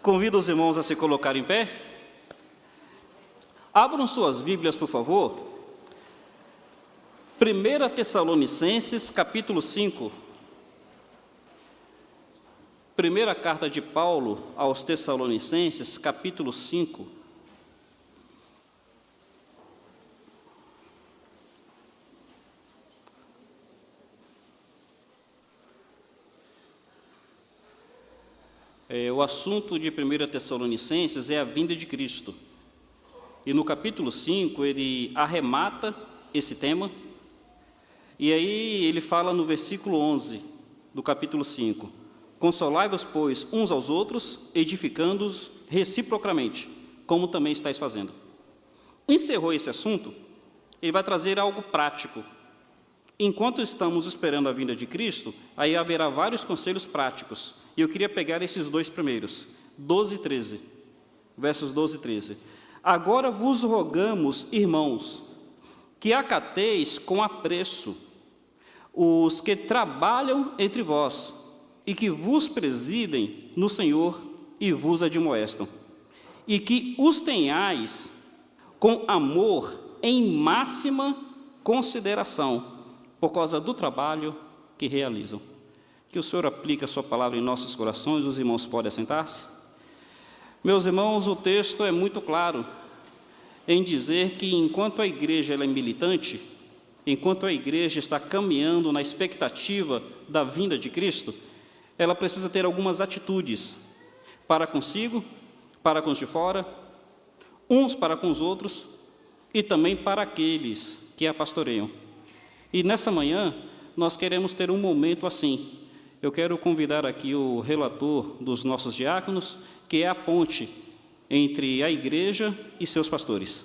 Convido os irmãos a se colocarem em pé. Abram suas Bíblias, por favor. 1 Tessalonicenses, capítulo 5. Primeira carta de Paulo aos Tessalonicenses, capítulo 5. O assunto de 1 Tessalonicenses é a vinda de Cristo. E no capítulo 5 ele arremata esse tema, e aí ele fala no versículo 11 do capítulo 5: Consolai-vos, pois, uns aos outros, edificando-os reciprocamente, como também estáis fazendo. Encerrou esse assunto, ele vai trazer algo prático. Enquanto estamos esperando a vinda de Cristo, aí haverá vários conselhos práticos. E eu queria pegar esses dois primeiros, 12 e 13, versos 12 e 13. Agora vos rogamos, irmãos, que acateis com apreço os que trabalham entre vós e que vos presidem no Senhor e vos admoestam, e que os tenhais com amor em máxima consideração, por causa do trabalho que realizam. Que o Senhor aplique a sua palavra em nossos corações. Os irmãos podem assentar-se. Meus irmãos, o texto é muito claro em dizer que enquanto a igreja ela é militante, enquanto a igreja está caminhando na expectativa da vinda de Cristo, ela precisa ter algumas atitudes para consigo, para com os de fora, uns para com os outros e também para aqueles que a pastoreiam. E nessa manhã nós queremos ter um momento assim. Eu quero convidar aqui o relator dos nossos diáconos, que é a ponte entre a igreja e seus pastores.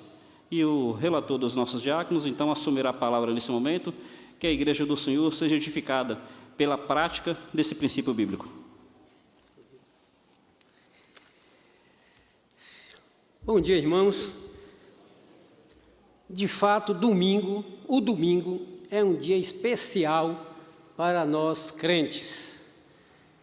E o relator dos nossos diáconos, então, assumirá a palavra nesse momento, que a igreja do Senhor seja edificada pela prática desse princípio bíblico. Bom dia, irmãos. De fato, o domingo é um dia especial para nós crentes.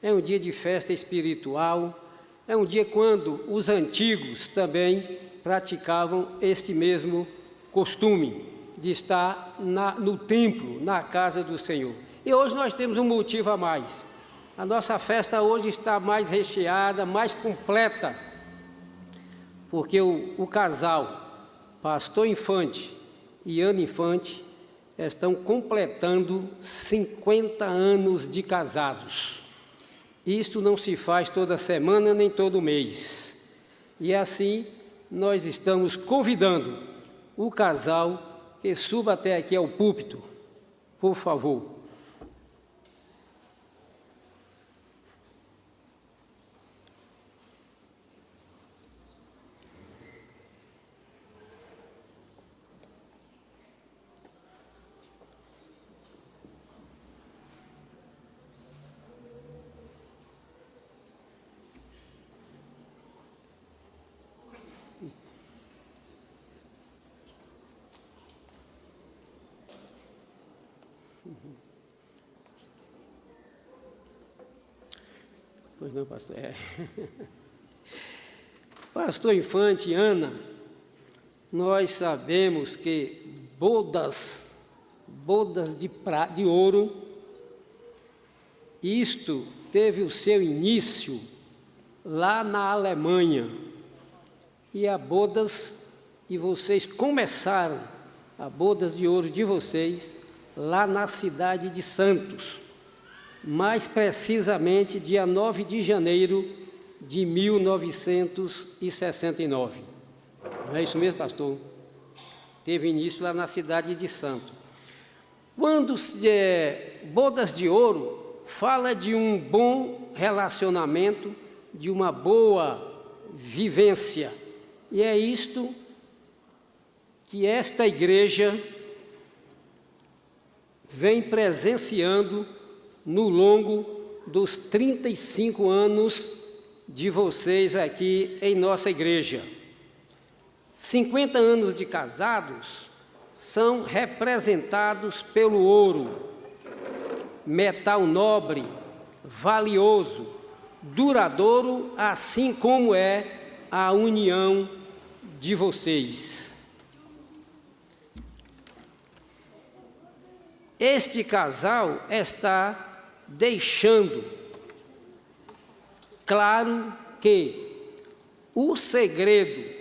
É um dia de festa espiritual, é um dia quando os antigos também praticavam este mesmo costume de estar no templo, na casa do Senhor. E hoje nós temos um motivo a mais. A nossa festa hoje está mais recheada, mais completa, porque o casal, Pastor Infante e Ana Infante, estão completando 50 anos de casados. Isto não se faz toda semana nem todo mês. E assim nós estamos convidando o casal que suba até aqui ao púlpito, por favor. Pois não, pastor. Pastor Infante e Ana, nós sabemos que bodas de ouro, isto teve o seu início lá na Alemanha. E vocês começaram a bodas de ouro de vocês lá na cidade de Santos, mais precisamente dia 9 de janeiro de 1969. Não é isso mesmo, pastor? Teve início lá na cidade de Santos. Quando bodas de ouro, fala de um bom relacionamento, de uma boa vivência. E é isto que esta igreja vem presenciando no longo dos 35 anos de vocês aqui em nossa igreja. 50 anos de casados são representados pelo ouro, metal nobre, valioso, duradouro, assim como é a união de vocês. Este casal está deixando claro que o segredo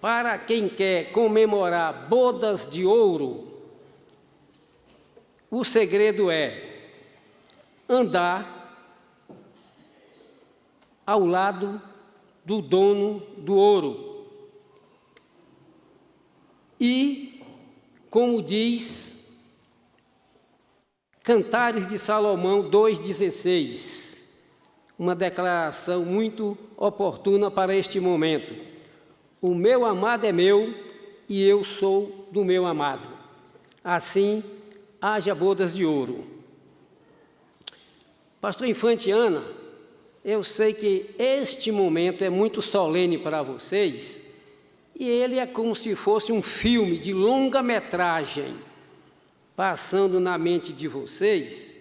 para quem quer comemorar bodas de ouro, o segredo é andar ao lado do dono do ouro. E, como diz Cantares de Salomão 2,16, uma declaração muito oportuna para este momento: o meu amado é meu e eu sou do meu amado. Assim, haja bodas de ouro. Pastor Infante Ana, eu sei que este momento é muito solene para vocês, e ele é como se fosse um filme de longa-metragem passando na mente de vocês,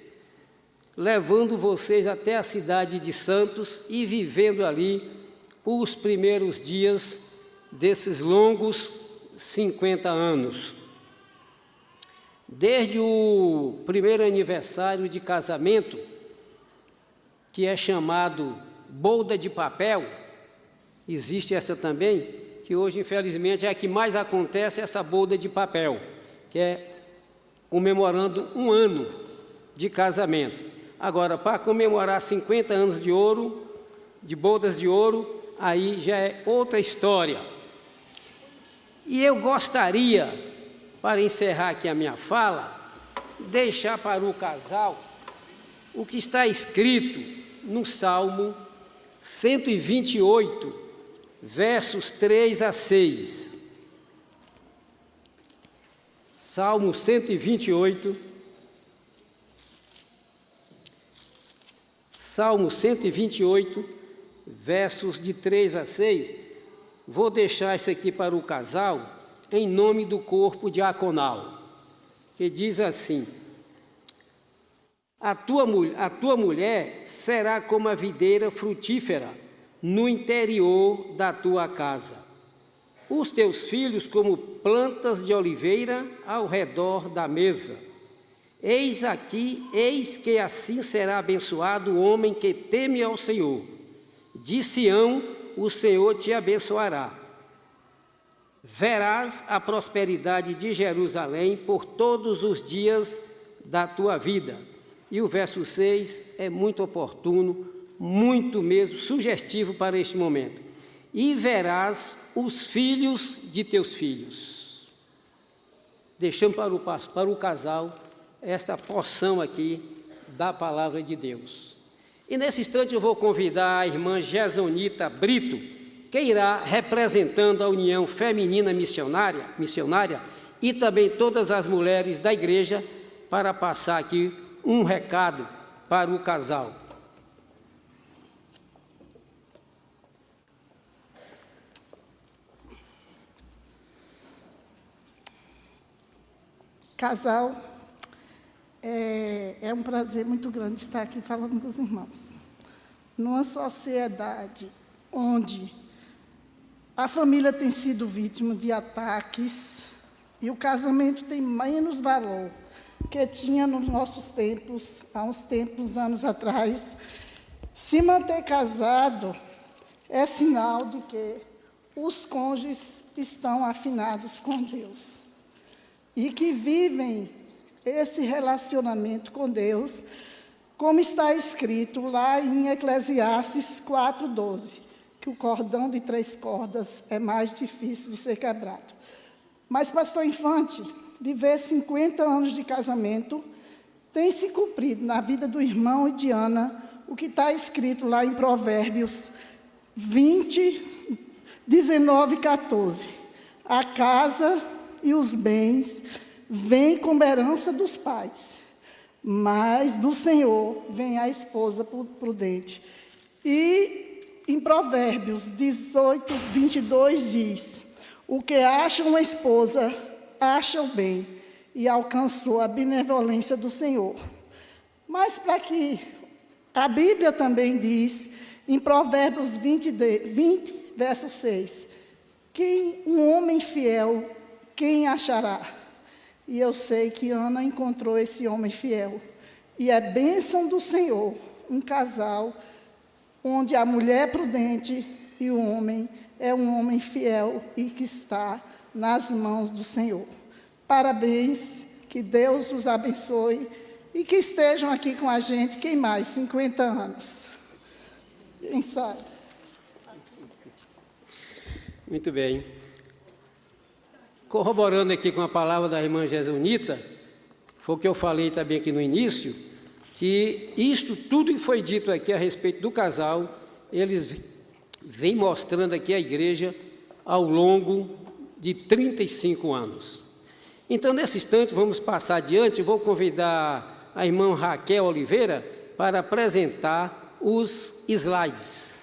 levando vocês até a cidade de Santos e vivendo ali os primeiros dias desses longos 50 anos. Desde o primeiro aniversário de casamento, que é chamado boda de papel, existe essa também, que hoje, infelizmente, é a que mais acontece, essa boda de papel, que é comemorando um ano de casamento. Agora, para comemorar 50 anos de ouro, de bodas de ouro, aí já é outra história. E eu gostaria, para encerrar aqui a minha fala, deixar para o casal o que está escrito no Salmo 128, versos 3 a 6. Salmo 128, versos de 3 a 6. Vou deixar isso aqui para o casal, em nome do corpo diaconal, que diz assim: a tua mulher será como a videira frutífera no interior da tua casa, os teus filhos como plantas de oliveira ao redor da mesa. Eis que assim será abençoado o homem que teme ao Senhor. De Sião o Senhor te abençoará. Verás a prosperidade de Jerusalém por todos os dias da tua vida. E o verso 6 é muito oportuno, muito mesmo sugestivo para este momento. E verás os filhos de teus filhos. Deixando para o casal esta porção aqui da palavra de Deus. E nesse instante eu vou convidar a irmã Gesonita Brito, que irá representando a União Feminina Missionária e também todas as mulheres da igreja, para passar aqui um recado para o casal. Casal, é um prazer muito grande estar aqui falando com os irmãos. Numa sociedade onde a família tem sido vítima de ataques e o casamento tem menos valor que tinha nos nossos tempos, há uns anos atrás, se manter casado é sinal de que os cônjuges estão afinados com Deus e que vivem esse relacionamento com Deus, como está escrito lá em Eclesiastes 4:12, que o cordão de 3 cordas é mais difícil de ser quebrado. Mas, pastor Infante, viver 50 anos de casamento tem se cumprido na vida do irmão e de Ana o que está escrito lá em Provérbios 20, 19 e 14. A casa e os bens vêm como herança dos pais, mas do Senhor vem a esposa prudente. E em Provérbios 18, 22 diz: o que acha uma esposa, acha o bem, e alcançou a benevolência do Senhor. Mas para que a Bíblia também diz Em Provérbios 20, verso 6. Um homem fiel, quem achará? E eu sei que Ana encontrou esse homem fiel. E é bênção do Senhor, um casal onde a mulher é prudente e o homem é um homem fiel e que está nas mãos do Senhor. Parabéns, que Deus os abençoe e que estejam aqui com a gente, quem mais? 50 anos. Quem sabe? Muito bem. Corroborando aqui com a palavra da irmã Gesunita, foi o que eu falei também aqui no início, que isto tudo que foi dito aqui a respeito do casal, eles vêm mostrando aqui a igreja ao longo de 35 anos. Então, nesse instante, vamos passar adiante, vou convidar a irmã Raquel Oliveira para apresentar os slides.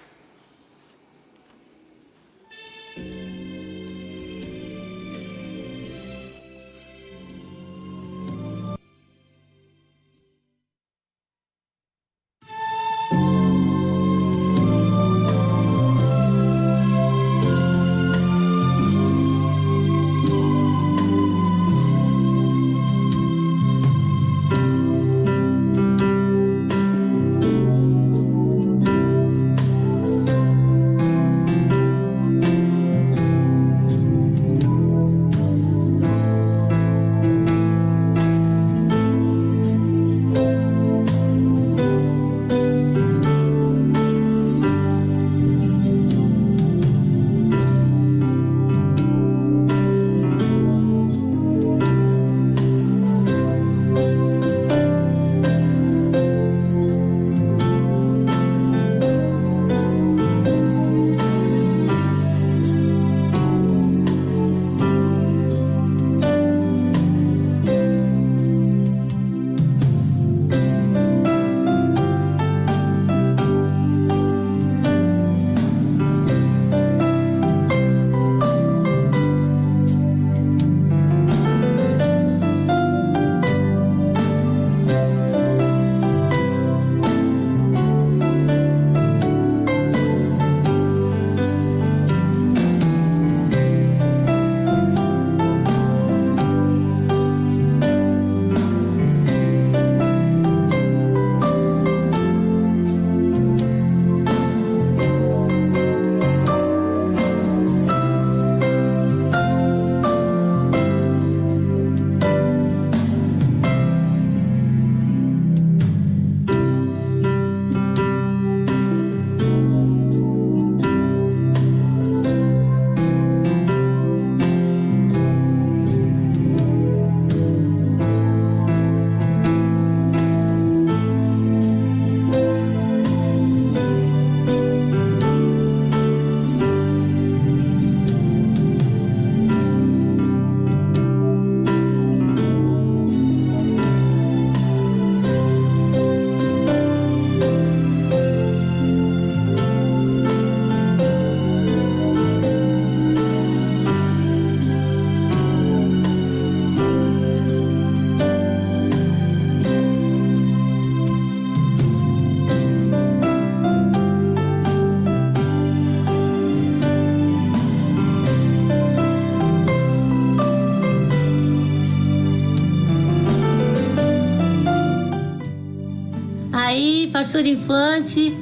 Pastor Infante,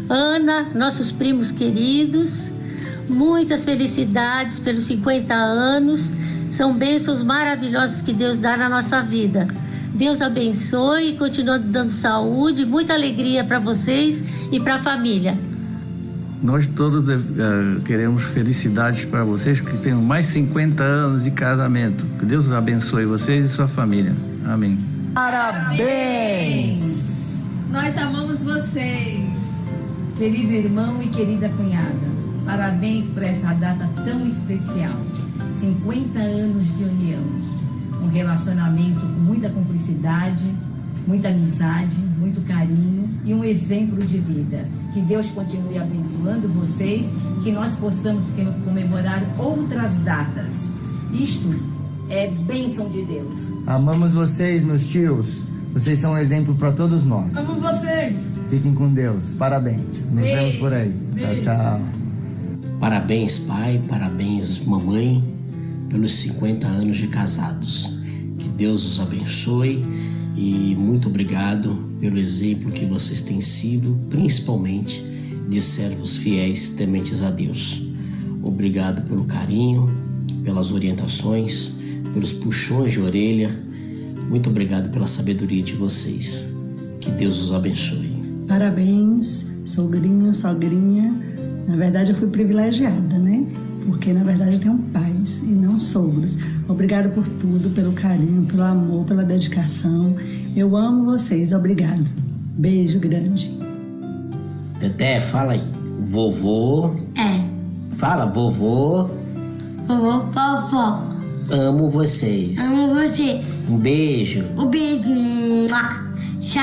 Ana, nossos primos queridos, muitas felicidades pelos 50 anos, são bênçãos maravilhosas que Deus dá na nossa vida. Deus abençoe e continue dando saúde, muita alegria para vocês e para a família. Nós todos queremos felicidades para vocês, que tenham mais 50 anos de casamento. Que Deus abençoe vocês e sua família. Amém. Parabéns! Nós amamos vocês, querido irmão e querida cunhada. Parabéns por essa data tão especial. 50 anos de união. Um relacionamento com muita cumplicidade, muita amizade, muito carinho e um exemplo de vida. Que Deus continue abençoando vocês, que nós possamos comemorar outras datas. Isto é bênção de Deus. Amamos vocês, meus tios. Vocês são um exemplo para todos nós. Amo vocês. Fiquem com Deus. Parabéns. Nos vemos por aí. Tchau, tchau. Parabéns, pai. Parabéns, mamãe, pelos 50 anos de casados. Que Deus os abençoe e muito obrigado pelo exemplo que vocês têm sido, principalmente de servos fiéis tementes a Deus. Obrigado pelo carinho, pelas orientações, pelos puxões de orelha. Muito obrigado pela sabedoria de vocês. Que Deus os abençoe. Parabéns, sogrinho, sogrinha. Na verdade, eu fui privilegiada, né? Porque, na verdade, eu tenho pais e não sogros. Obrigado por tudo, pelo carinho, pelo amor, pela dedicação. Eu amo vocês. Obrigado. Beijo grande. Teté, fala aí. Vovô. Fala, vovô. Vovó. Amo vocês. Amo você. Um beijo. Um beijo. Tchau.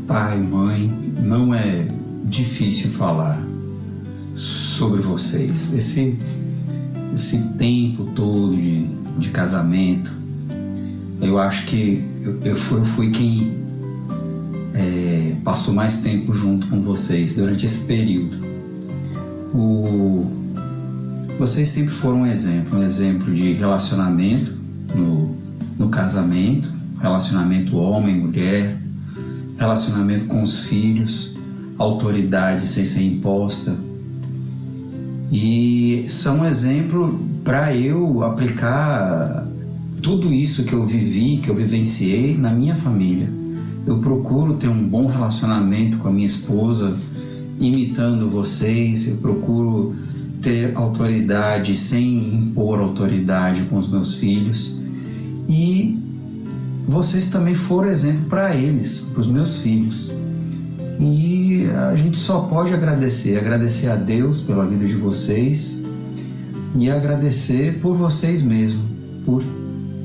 Pai, mãe, não é difícil falar sobre vocês. Esse tempo todo de casamento, eu acho que eu fui quem passou mais tempo junto com vocês durante esse período. Vocês sempre foram um exemplo de relacionamento no casamento, relacionamento homem-mulher, relacionamento com os filhos, autoridade sem ser imposta. E são um exemplo para eu aplicar tudo isso que eu vivi, que eu vivenciei na minha família. Eu procuro ter um bom relacionamento com a minha esposa, imitando vocês. Eu procuro ter autoridade sem impor autoridade com os meus filhos. E vocês também foram exemplo para eles, para os meus filhos. E a gente só pode agradecer a Deus pela vida de vocês e agradecer por vocês mesmos, por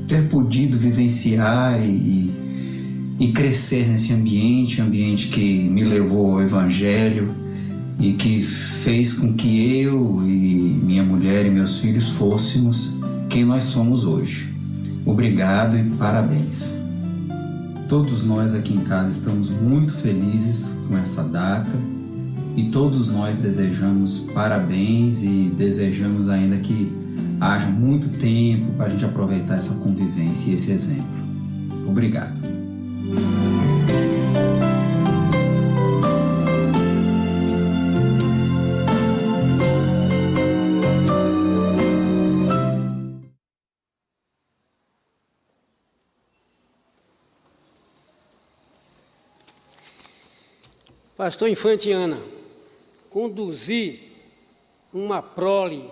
ter podido vivenciar e crescer nesse ambiente, um ambiente que me levou ao Evangelho e que fez com que eu e minha mulher e meus filhos fôssemos quem nós somos hoje. Obrigado e parabéns. Todos nós aqui em casa estamos muito felizes com essa data e todos nós desejamos parabéns e desejamos ainda que haja muito tempo para a gente aproveitar essa convivência e esse exemplo. Obrigado. Pastor Infante Ana, conduzir uma prole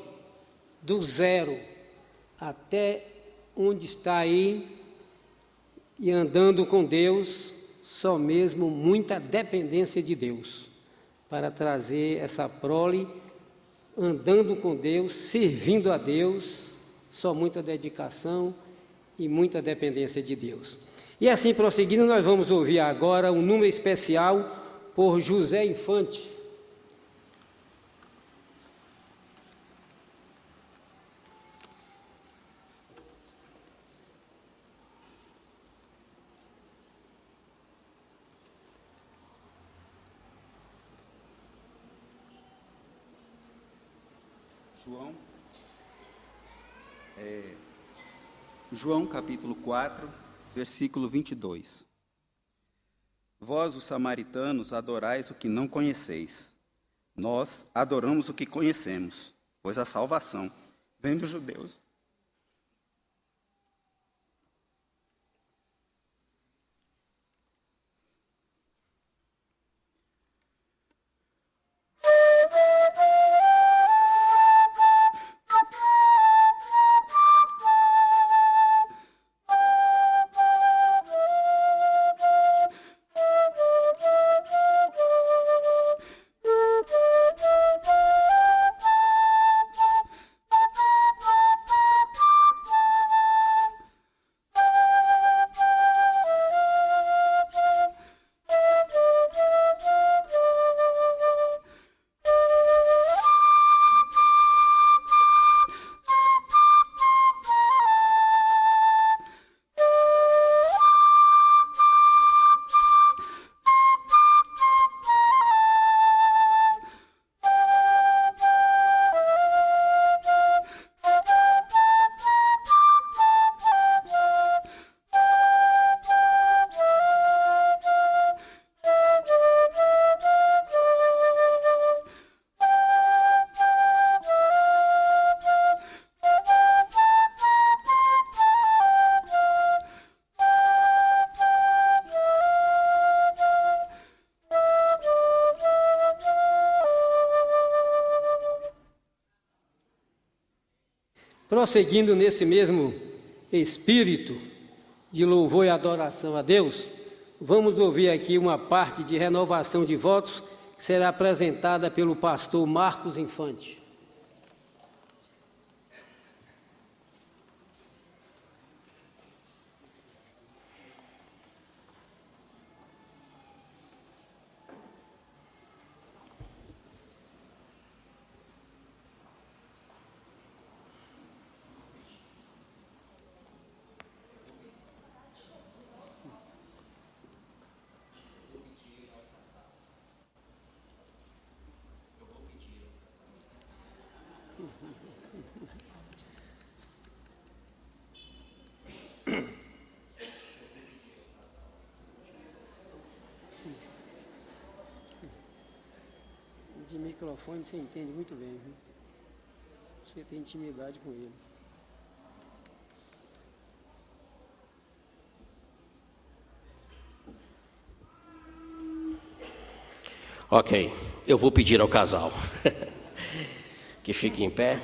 do zero até onde está aí e andando com Deus, só mesmo muita dependência de Deus para trazer essa prole andando com Deus, servindo a Deus, só muita dedicação e muita dependência de Deus. E assim prosseguindo, nós vamos ouvir agora um número especial por José Infante. João capítulo 4, versículo 22. Vós, os samaritanos, adorais o que não conheceis. Nós adoramos o que conhecemos, pois a salvação vem dos judeus. Prosseguindo nesse mesmo espírito de louvor e adoração a Deus, vamos ouvir aqui uma parte de renovação de votos que será apresentada pelo pastor Marcos Infante. De microfone você entende muito bem, viu? Você tem intimidade com ele. Ok, eu vou pedir ao casal que fique em pé.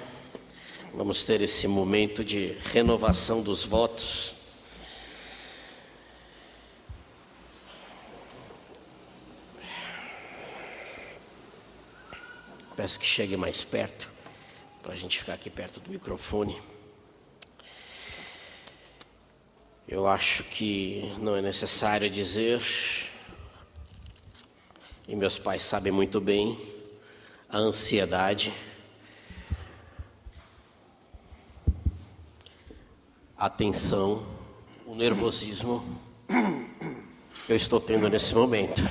Vamos ter esse momento de renovação dos votos. Peço que chegue mais perto, para a gente ficar aqui perto do microfone. Eu acho que não é necessário dizer, e meus pais sabem muito bem, a ansiedade, a tensão, o nervosismo que eu estou tendo nesse momento.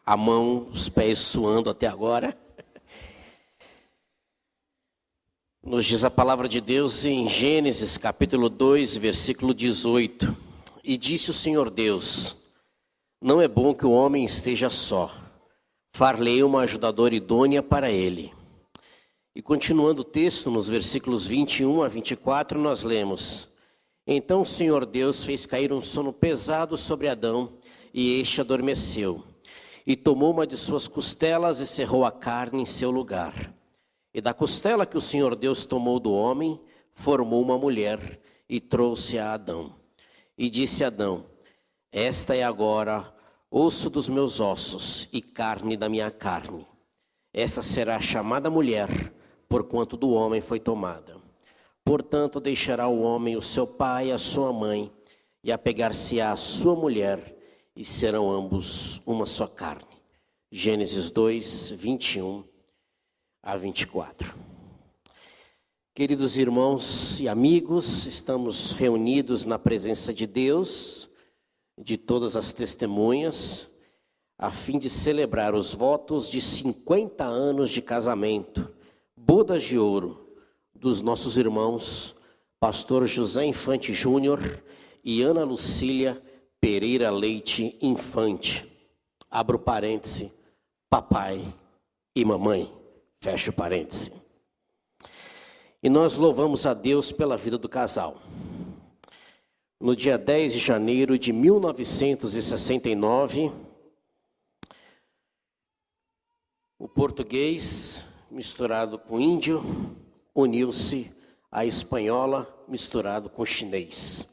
A mão, os pés suando até agora. Nos diz a palavra de Deus em Gênesis capítulo 2, versículo 18. E disse o Senhor Deus: não é bom que o homem esteja só. Far-lhe uma ajudadora idônea para ele. E continuando o texto, nos versículos 21 a 24, nós lemos: então o Senhor Deus fez cair um sono pesado sobre Adão, e este adormeceu. E tomou uma de suas costelas e cerrou a carne em seu lugar. E da costela que o Senhor Deus tomou do homem, formou uma mulher e trouxe a Adão. E disse Adão: esta é agora osso dos meus ossos e carne da minha carne. Essa será chamada mulher, porquanto do homem foi tomada. Portanto, deixará o homem o seu pai e a sua mãe, e apegar-se-á à sua mulher, e serão ambos uma só carne. Gênesis 2, 21 a 24. Queridos irmãos e amigos, estamos reunidos na presença de Deus, de todas as testemunhas, a fim de celebrar os votos de 50 anos de casamento, bodas de ouro, dos nossos irmãos, pastor José Infante Júnior e Ana Lucília Pereira Leite Infante. Abro parêntese, papai e mamãe. Fecho parêntese. E nós louvamos a Deus pela vida do casal. No dia 10 de janeiro de 1969, o português misturado com índio uniu-se à espanhola misturado com chinês.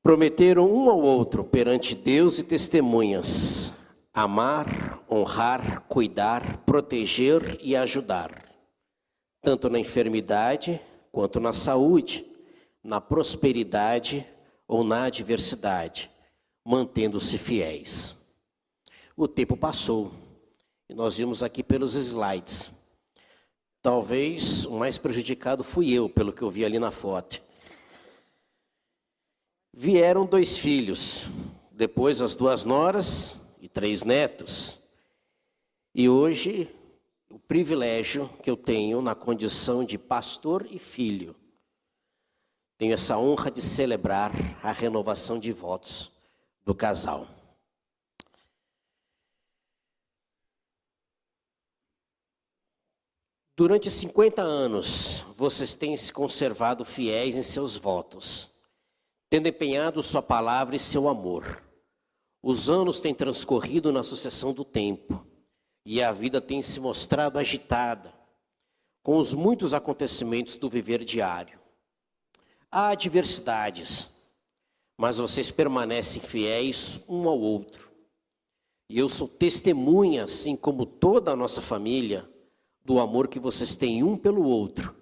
Prometeram um ao outro perante Deus e testemunhas amar, honrar, cuidar, proteger e ajudar, tanto na enfermidade quanto na saúde, na prosperidade ou na adversidade, mantendo-se fiéis. O tempo passou e nós vimos aqui pelos slides. Talvez o mais prejudicado fui eu, pelo que eu vi ali na foto. Vieram 2 filhos, depois as 2 noras e 3 netos. E hoje, o privilégio que eu tenho na condição de pastor e filho, tenho essa honra de celebrar a renovação de votos do casal. Durante 50 anos, vocês têm se conservado fiéis em seus votos, tendo empenhado sua palavra e seu amor. Os anos têm transcorrido na sucessão do tempo, e a vida tem se mostrado agitada. com os muitos acontecimentos do viver diário. Há adversidades, mas vocês permanecem fiéis um ao outro. E eu sou testemunha, assim como toda a nossa família, do amor que vocês têm um pelo outro,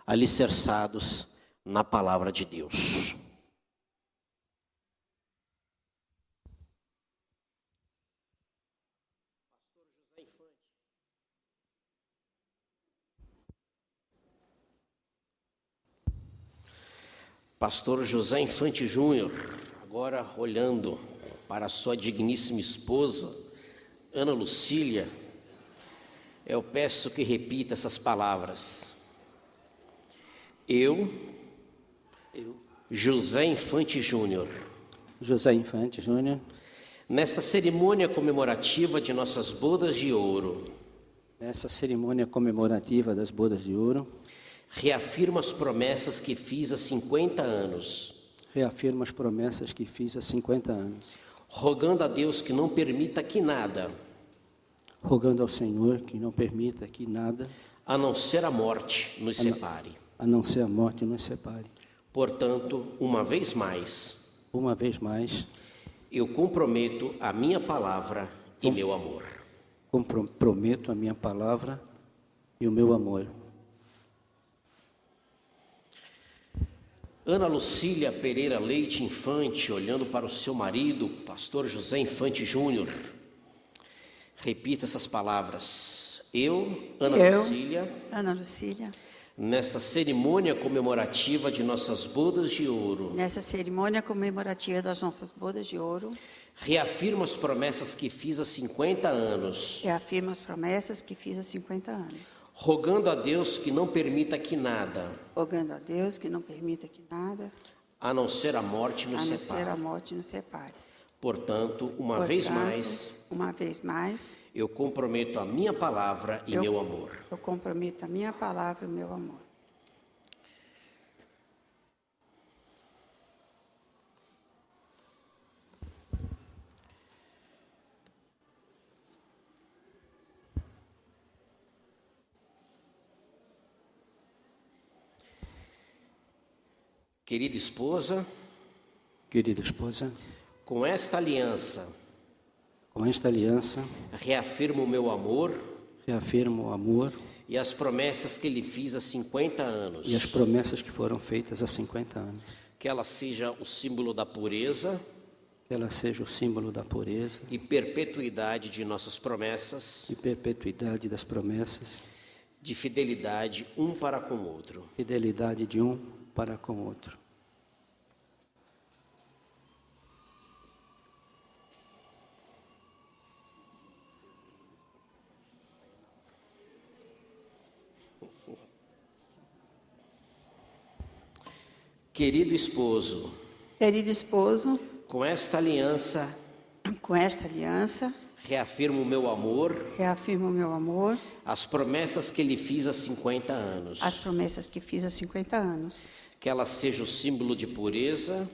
alicerçados na palavra de Deus. Pastor José Infante Júnior, agora olhando para a sua digníssima esposa, Ana Lucília, eu peço que repita essas palavras. Eu, José Infante Júnior, nesta cerimônia comemorativa de nossas bodas de ouro, reafirmo as promessas que fiz há 50 anos. Rogando a Deus que não permita que nada, a não ser a morte, nos separe. Portanto, uma vez mais, eu comprometo a minha palavra e meu amor. Ana Lucília Pereira Leite Infante, olhando para o seu marido, pastor José Infante Júnior, repita essas palavras. Eu, Ana Lucília, nesta cerimônia comemorativa de nossas bodas de ouro, reafirmo as promessas que fiz há 50 anos. Rogando a Deus que não permita que nada, a não ser a morte nos separe. Portanto, uma vez mais, eu comprometo a minha palavra e meu amor. Querida esposa, com esta aliança, reafirmo o meu amor, e as promessas que lhe fiz há 50 anos. Que ela seja o símbolo da pureza, e perpetuidade de nossas promessas, de fidelidade um para com o outro. Querido esposo, com esta aliança, reafirmo o meu amor, as promessas que lhe fiz há 50 anos. Que ela seja o símbolo de pureza,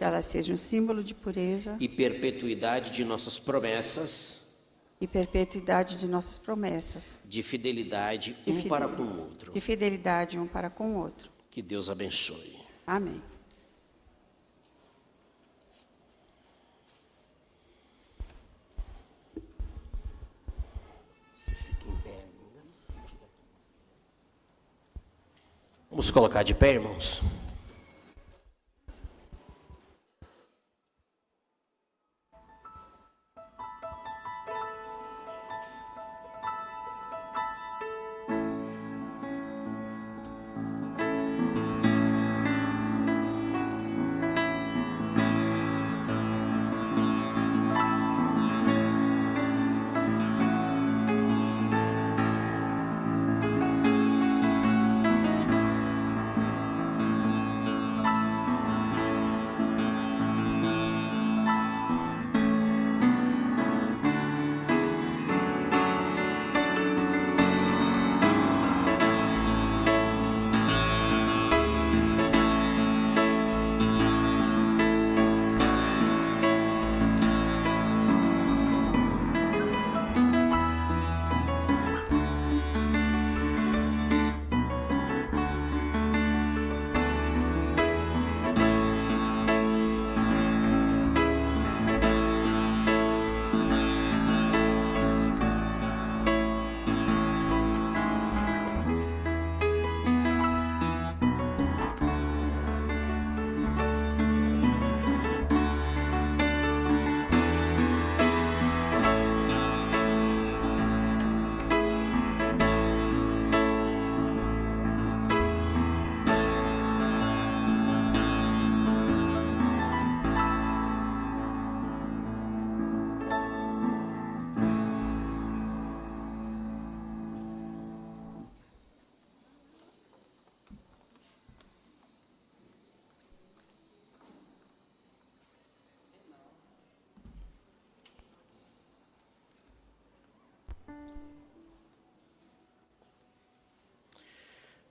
e perpetuidade de nossas promessas, de fidelidade um para com o outro. Que Deus abençoe. Amém. Vamos colocar de pé, irmãos.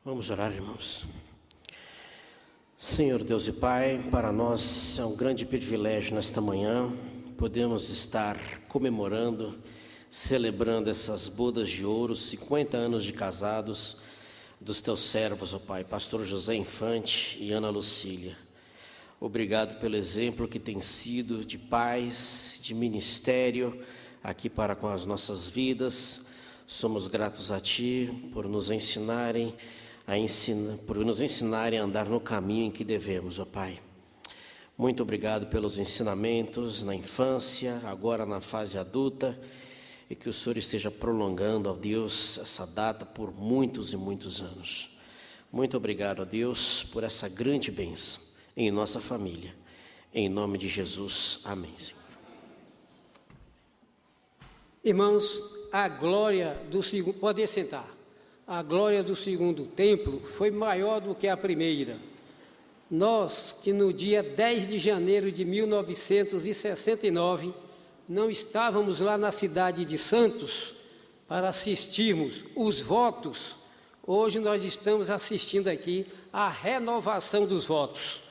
Vamos orar, irmãos. Senhor Deus e Pai, para nós é um grande privilégio nesta manhã podemos estar comemorando, celebrando essas bodas de ouro, 50 anos de casados dos teus servos, ó Pai, Pastor José Infante e Ana Lucília. Obrigado pelo exemplo que tem sido de paz, de ministério aqui para com as nossas vidas. Somos gratos a Ti por nos ensinarem a andar no caminho em que devemos, ó Pai. Muito obrigado pelos ensinamentos na infância, agora na fase adulta, e que o Senhor esteja prolongando, ó Deus, essa data por muitos e muitos anos. Muito obrigado, ó Deus, por essa grande bênção em nossa família. Em nome de Jesus, amém, Senhor. Irmãos, a glória do segundo... Pode sentar. A glória do segundo templo foi maior do que a primeira. Nós, que no dia 10 de janeiro de 1969, não estávamos lá na cidade de Santos para assistirmos os votos, hoje nós estamos assistindo aqui a renovação dos votos.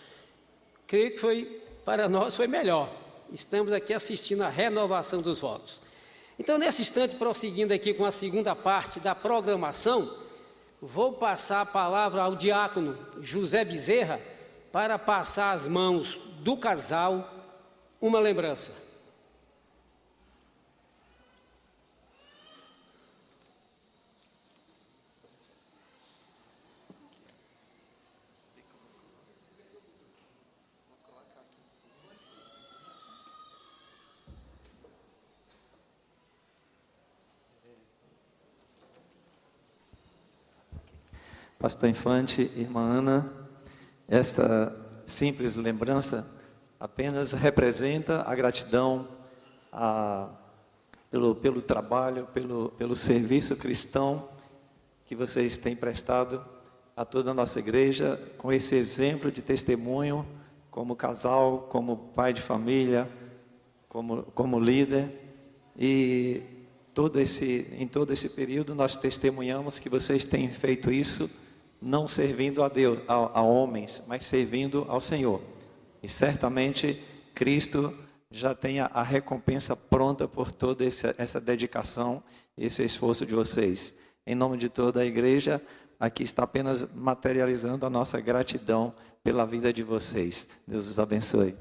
Creio que para nós foi melhor. Estamos aqui assistindo a renovação dos votos. Então, nesse instante, prosseguindo aqui com a segunda parte da programação, vou passar a palavra ao diácono José Bezerra para passar às mãos do casal uma lembrança. Pastor Infante, irmã Ana, esta simples lembrança apenas representa a gratidão pelo trabalho, pelo serviço cristão que vocês têm prestado a toda a nossa igreja, com esse exemplo de testemunho, como casal, como pai de família, como líder. E em todo esse período nós testemunhamos que vocês têm feito isso não servindo a Deus, a homens, mas servindo ao Senhor. E certamente Cristo já tem a recompensa pronta por toda essa dedicação, esse esforço de vocês. Em nome de toda a igreja, aqui está apenas materializando a nossa gratidão pela vida de vocês. Deus os abençoe.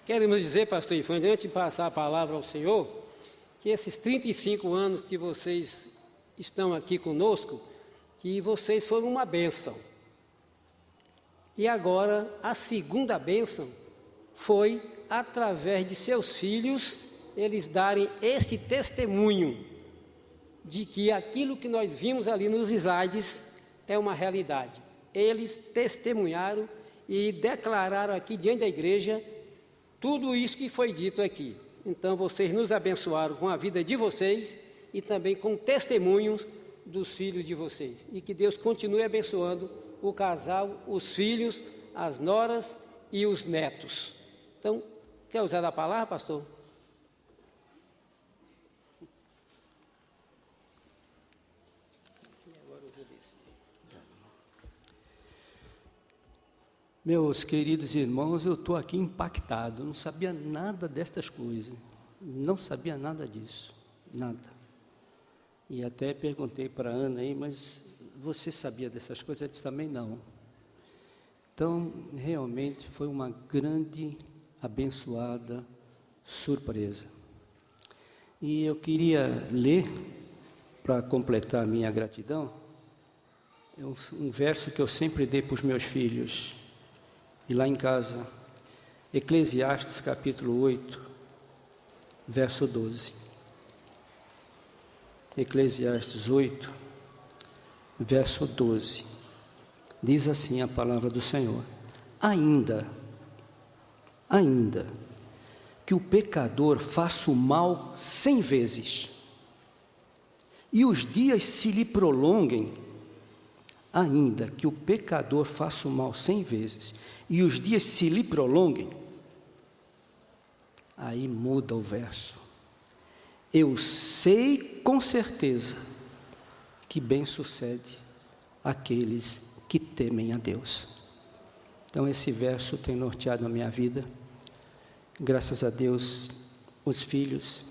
Queremos dizer, pastor Infante, antes de passar a palavra ao Senhor, que esses 35 anos que vocês estão aqui conosco, que vocês foram uma bênção. E agora, a segunda bênção foi, através de seus filhos, eles darem esse testemunho de que aquilo que nós vimos ali nos slides é uma realidade. Eles testemunharam e declararam aqui diante da igreja tudo isso que foi dito aqui. Então, vocês nos abençoaram com a vida de vocês e também com testemunhos dos filhos de vocês. E que Deus continue abençoando o casal, os filhos, as noras e os netos. Então, quer usar a palavra, pastor? Meus queridos irmãos, eu estou aqui impactado, não sabia nada destas coisas, não sabia nada disso, nada. E até perguntei para a Ana aí, mas você sabia dessas coisas? Ela disse também não. Então, realmente foi uma grande, abençoada surpresa. E eu queria ler, para completar a minha gratidão, É um verso que eu sempre dei para os meus filhos. E lá em casa, Eclesiastes capítulo 8, verso 12. Eclesiastes 8, verso 12. Diz assim a palavra do Senhor: ainda que o pecador faça o mal 100 vezes, e os dias se lhe prolonguem, ainda que o pecador faça o mal 100 vezes, e os dias se lhe prolonguem, aí muda o verso. Eu sei com certeza que bem sucede aqueles que temem a Deus. Então esse verso tem norteado a minha vida. Graças a Deus, os filhos.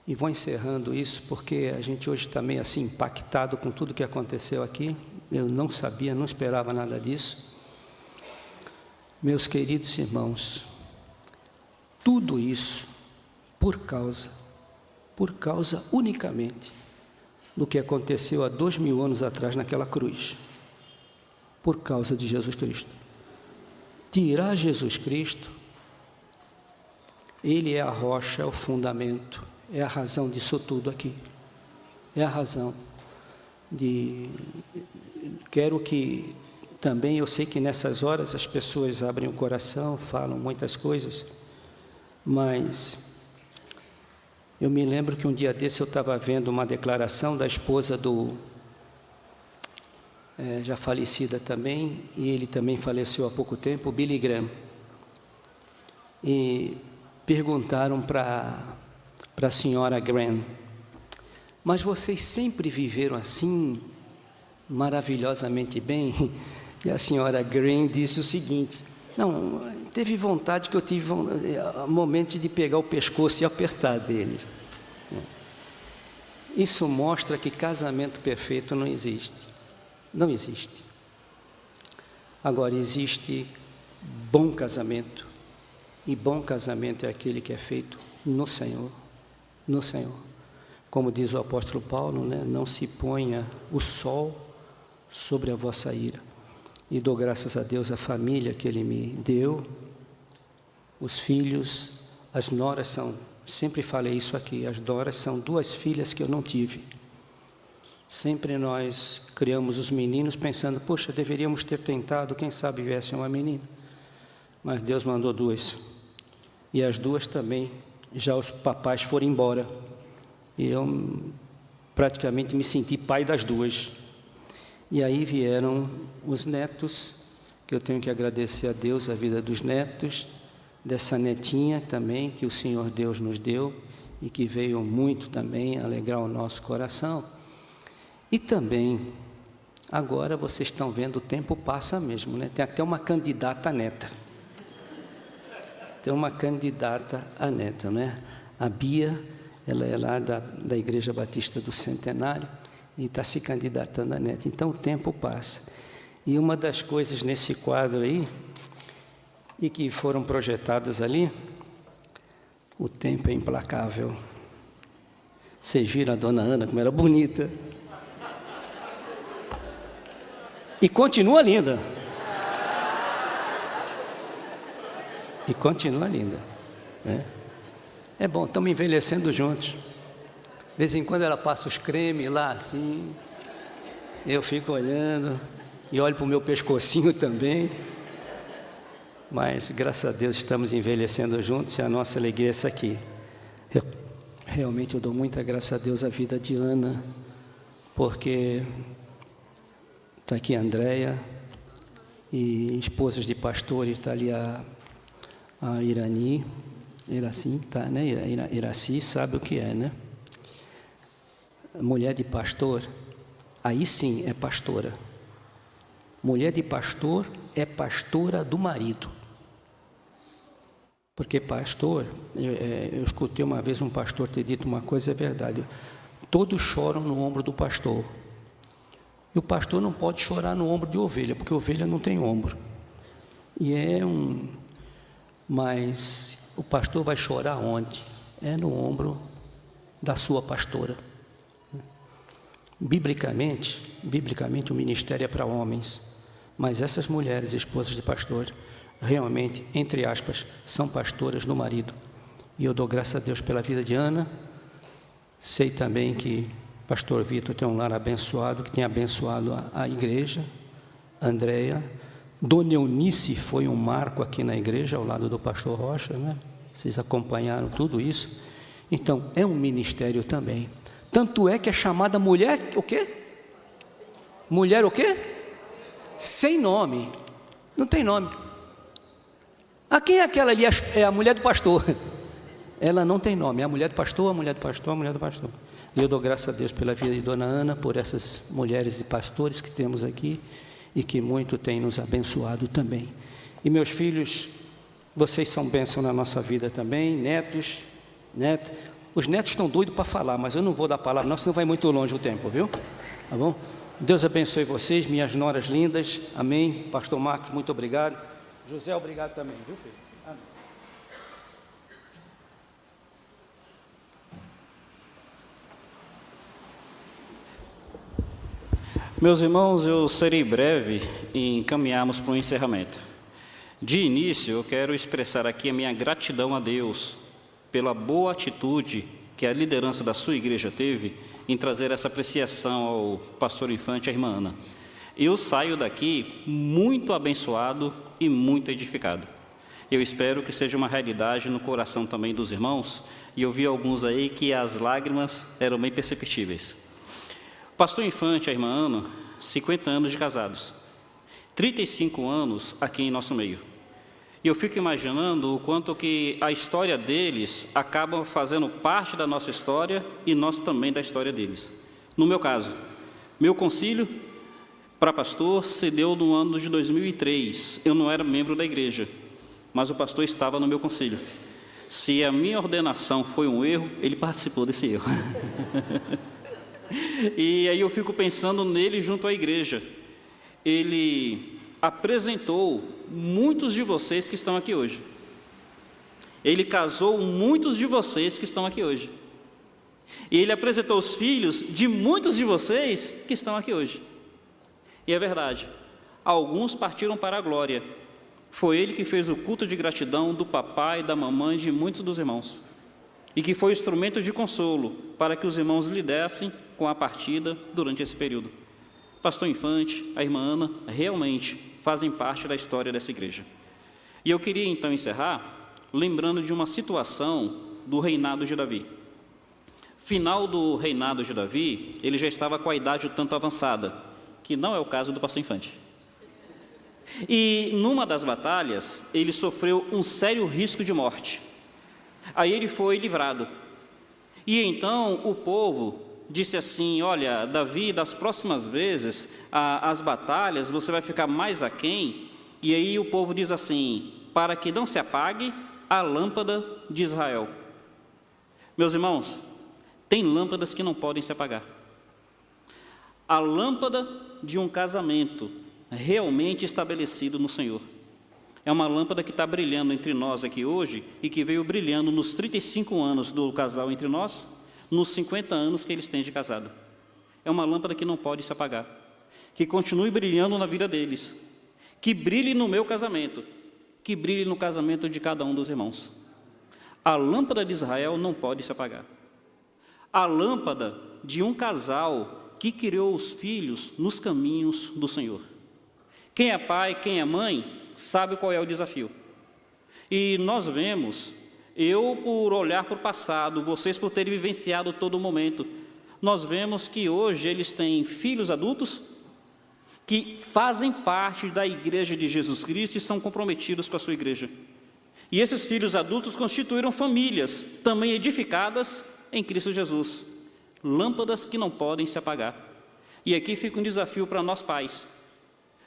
E vou encerrando isso, porque a gente hoje está meio assim impactado com tudo que aconteceu aqui. Eu não sabia, não esperava nada disso. Meus queridos irmãos, tudo isso por causa unicamente do que aconteceu há 2000 anos atrás naquela cruz. Por causa de Jesus Cristo. Tirar Jesus Cristo, Ele é a rocha, é o fundamento, é a razão disso tudo aqui. É a razão de... Quero que também, eu sei que nessas horas as pessoas abrem o coração, falam muitas coisas, mas eu me lembro que um dia desse eu estava vendo uma declaração da esposa do... já falecida também, e ele também faleceu há pouco tempo, Billy Graham. E perguntaram para a senhora Graham: mas vocês sempre viveram assim, maravilhosamente bem? E a senhora Graham disse o seguinte: não, teve vontade que eu tive momento de pegar o pescoço e apertar dele. Isso mostra que casamento perfeito não existe. Não existe. Agora, existe bom casamento, e bom casamento é aquele que é feito no Senhor, no Senhor. Como diz o apóstolo Paulo, né? Não se ponha o sol sobre a vossa ira. E dou graças a Deus a família que Ele me deu, os filhos, as noras são, sempre falei isso aqui, as noras são 2 filhas que eu não tive. Sempre nós criamos os meninos pensando, poxa, deveríamos ter tentado, quem sabe viesse uma menina. Mas Deus mandou 2. E as 2 também, já os papais foram embora. E eu praticamente me senti pai das 2. E aí vieram os netos, que eu tenho que agradecer a Deus a vida dos netos, dessa netinha também, que o Senhor Deus nos deu, e que veio muito também alegrar o nosso coração. E também, agora vocês estão vendo, o tempo passa mesmo, né? Tem até uma candidata a neta. Tem uma candidata a neta, né? A Bia, ela é lá da Igreja Batista do Centenário e está se candidatando a neta. Então o tempo passa. E uma das coisas nesse quadro aí, e que foram projetadas ali, o tempo é implacável. Vocês viram a dona Ana, como era bonita. E continua linda. E continua linda. É bom, estamos envelhecendo juntos. De vez em quando ela passa os cremes lá, assim. Eu fico olhando e olho para o meu pescocinho também. Mas, graças a Deus, estamos envelhecendo juntos e a nossa alegria é essa aqui. Realmente eu dou muita graça a Deus à vida de Ana, porque... Está aqui a Andréia, e esposas de pastores, está ali a Irani, Iraci, tá, né? Iraci sabe o que é, né? Mulher de pastor, aí sim é pastora. Mulher de pastor é pastora do marido. Porque pastor, eu escutei uma vez um pastor ter dito uma coisa, é verdade. Todos choram no ombro do pastor. E o pastor não pode chorar no ombro de ovelha, porque ovelha não tem ombro. Mas o pastor vai chorar onde? É no ombro da sua pastora. Biblicamente, o ministério é para homens, mas essas mulheres, esposas de pastor, realmente, entre aspas, são pastoras do marido. E eu dou graças a Deus pela vida de Ana. Sei também que pastor Vitor tem um lar abençoado, que tem abençoado a igreja. Andréia, Dona Eunice foi um marco aqui na igreja, ao lado do pastor Rocha, né? Vocês acompanharam tudo isso. Então, é um ministério também. Tanto é que é chamada mulher, o quê? Mulher o quê? Sem nome. Não tem nome. Ah, quem é aquela ali? É a mulher do pastor. Ela não tem nome, é a mulher do pastor, a mulher do pastor, a mulher do pastor. E eu dou graças a Deus pela vida de Dona Ana, por essas mulheres e pastores que temos aqui, e que muito tem nos abençoado também. E meus filhos, vocês são bênção na nossa vida também, netos. Os netos estão doidos para falar, mas eu não vou dar palavra, não, senão vai muito longe o tempo, viu? Tá bom? Deus abençoe vocês, minhas noras lindas, amém. Pastor Marcos, muito obrigado. José, obrigado também, viu, filho? Amém. Meus irmãos, eu serei breve em encaminharmos para o encerramento. De início, eu quero expressar aqui a minha gratidão a Deus pela boa atitude que a liderança da sua igreja teve em trazer essa apreciação ao pastor Infante e à irmã Ana. Eu saio daqui muito abençoado e muito edificado. Eu espero que seja uma realidade no coração também dos irmãos, e eu vi alguns aí que as lágrimas eram bem perceptíveis. Pastor Infante e a irmã Ana, 50 anos de casados, 35 anos aqui em nosso meio. E eu fico imaginando o quanto que a história deles acaba fazendo parte da nossa história e nós também da história deles. No meu caso, meu concílio para pastor se deu no ano de 2003. Eu não era membro da igreja, mas o pastor estava no meu concílio. Se a minha ordenação foi um erro, ele participou desse erro. E aí eu fico pensando nele junto à igreja. Ele apresentou muitos de vocês que estão aqui hoje. Ele casou muitos de vocês que estão aqui hoje. E ele apresentou os filhos de muitos de vocês que estão aqui hoje. E é verdade, alguns partiram para a glória. Foi ele que fez o culto de gratidão do papai, da mamãe, de muitos dos irmãos. E que foi instrumento de consolo para que os irmãos lidassem com a partida durante esse período. Pastor Infante, a irmã Ana, realmente fazem parte da história dessa igreja. E eu queria então encerrar lembrando de uma situação do reinado de Davi. Final do reinado de Davi, ele já estava com a idade um tanto avançada, que não é o caso do pastor Infante. E numa das batalhas, ele sofreu um sério risco de morte. Aí ele foi livrado. E então o povo disse assim: olha, Davi, das próximas vezes, as batalhas, você vai ficar mais aquém. E aí o povo diz assim: para que não se apague a lâmpada de Israel. Meus irmãos, tem lâmpadas que não podem se apagar. A lâmpada de um casamento realmente estabelecido no Senhor é uma lâmpada que está brilhando entre nós aqui hoje e que veio brilhando nos 35 anos do casal entre nós, nos 50 anos que eles têm de casado. É uma lâmpada que não pode se apagar, que continue brilhando na vida deles, que brilhe no meu casamento, que brilhe no casamento de cada um dos irmãos. A lâmpada de Israel não pode se apagar. A lâmpada de um casal que criou os filhos nos caminhos do Senhor. Quem é pai, quem é mãe, sabe qual é o desafio. E nós vemos, eu por olhar para o passado, vocês por terem vivenciado todo o momento, nós vemos que hoje eles têm filhos adultos que fazem parte da igreja de Jesus Cristo e são comprometidos com a sua igreja. E esses filhos adultos constituíram famílias também edificadas em Cristo Jesus. Lâmpadas que não podem se apagar. E aqui fica um desafio para nós pais.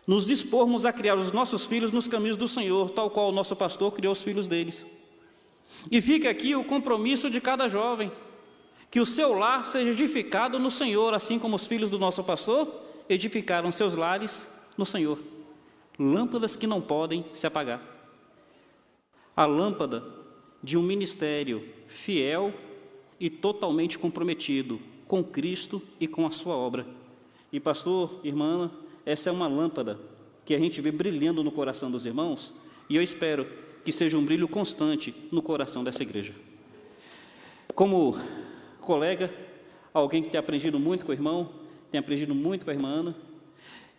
Nos dispormos a criar os nossos filhos nos caminhos do Senhor, tal qual o nosso pastor criou os filhos deles. E fica aqui o compromisso de cada jovem, que o seu lar seja edificado no Senhor, assim como os filhos do nosso pastor edificaram seus lares no Senhor. Lâmpadas que não podem se apagar. A lâmpada de um ministério fiel e totalmente comprometido com Cristo e com a sua obra. E pastor, irmã Ana, essa é uma lâmpada que a gente vê brilhando no coração dos irmãos, e eu espero que seja um brilho constante no coração dessa igreja. Como colega, alguém que tem aprendido muito com o irmão, tem aprendido muito com a irmã Ana,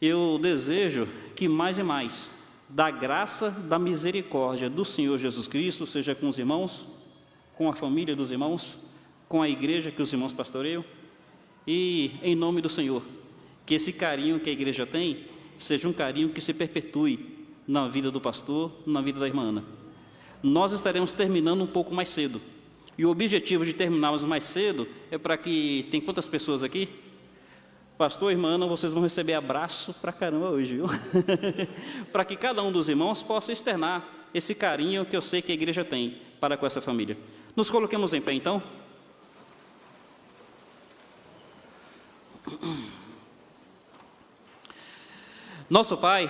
eu desejo que mais e mais, da graça, da misericórdia do Senhor Jesus Cristo, seja com os irmãos, com a família dos irmãos, com a igreja que os irmãos pastoreiam, e em nome do Senhor, que esse carinho que a igreja tem, seja um carinho que se perpetue na vida do pastor, na vida da irmã Ana. Nós estaremos terminando um pouco mais cedo, e o objetivo de terminarmos mais cedo é para que, tem quantas pessoas aqui? Pastor e irmã Ana, vocês vão receber abraço pra caramba hoje, viu? Para que cada um dos irmãos possa externar esse carinho que eu sei que a igreja tem para com essa família. Nos coloquemos em pé, então. Nosso Pai,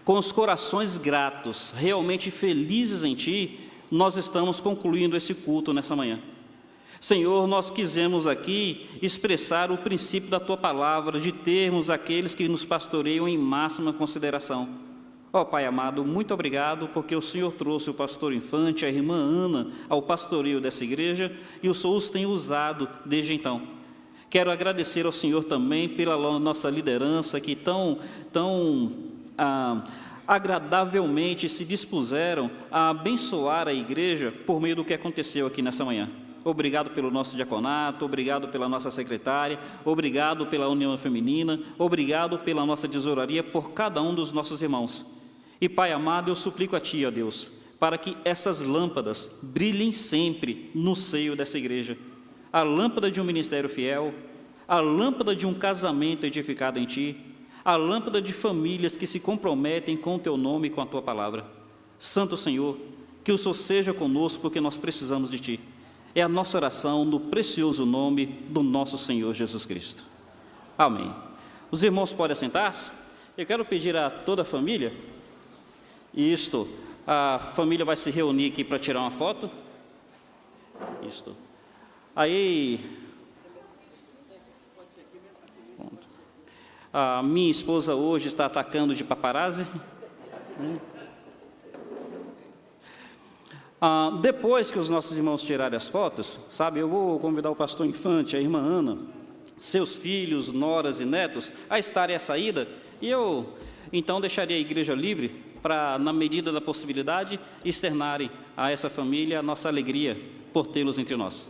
com os corações gratos, realmente felizes em Ti, nós estamos concluindo esse culto nessa manhã. Senhor, nós quisemos aqui expressar o princípio da Tua palavra, de termos aqueles que nos pastoreiam em máxima consideração. Ó Pai amado, muito obrigado, porque o Senhor trouxe o pastor Infante, a irmã Ana, ao pastoreio dessa igreja, e o Senhor os tem usado desde então. Quero agradecer ao Senhor também pela nossa liderança, que tão agradavelmente se dispuseram a abençoar a igreja por meio do que aconteceu aqui nessa manhã. Obrigado pelo nosso diaconato, obrigado pela nossa secretária, obrigado pela União Feminina, obrigado pela nossa tesouraria, por cada um dos nossos irmãos. E Pai amado, eu suplico a Ti, ó Deus, para que essas lâmpadas brilhem sempre no seio dessa igreja. A lâmpada de um ministério fiel, a lâmpada de um casamento edificado em Ti, a lâmpada de famílias que se comprometem com o Teu nome e com a Tua palavra. Santo Senhor, que o Senhor seja conosco, porque nós precisamos de Ti. É a nossa oração no precioso nome do nosso Senhor Jesus Cristo. Amém. Os irmãos podem assentar-se? Eu quero pedir a toda a família, a família vai se reunir aqui para tirar uma foto. Aí, pronto. A minha esposa hoje está atacando de paparazzi. Depois que os nossos irmãos tirarem as fotos, eu vou convidar o pastor Infante, a irmã Ana, seus filhos, noras e netos, a estarem à saída, e eu, então, deixaria a igreja livre para, na medida da possibilidade, externarem a essa família a nossa alegria por tê-los entre nós.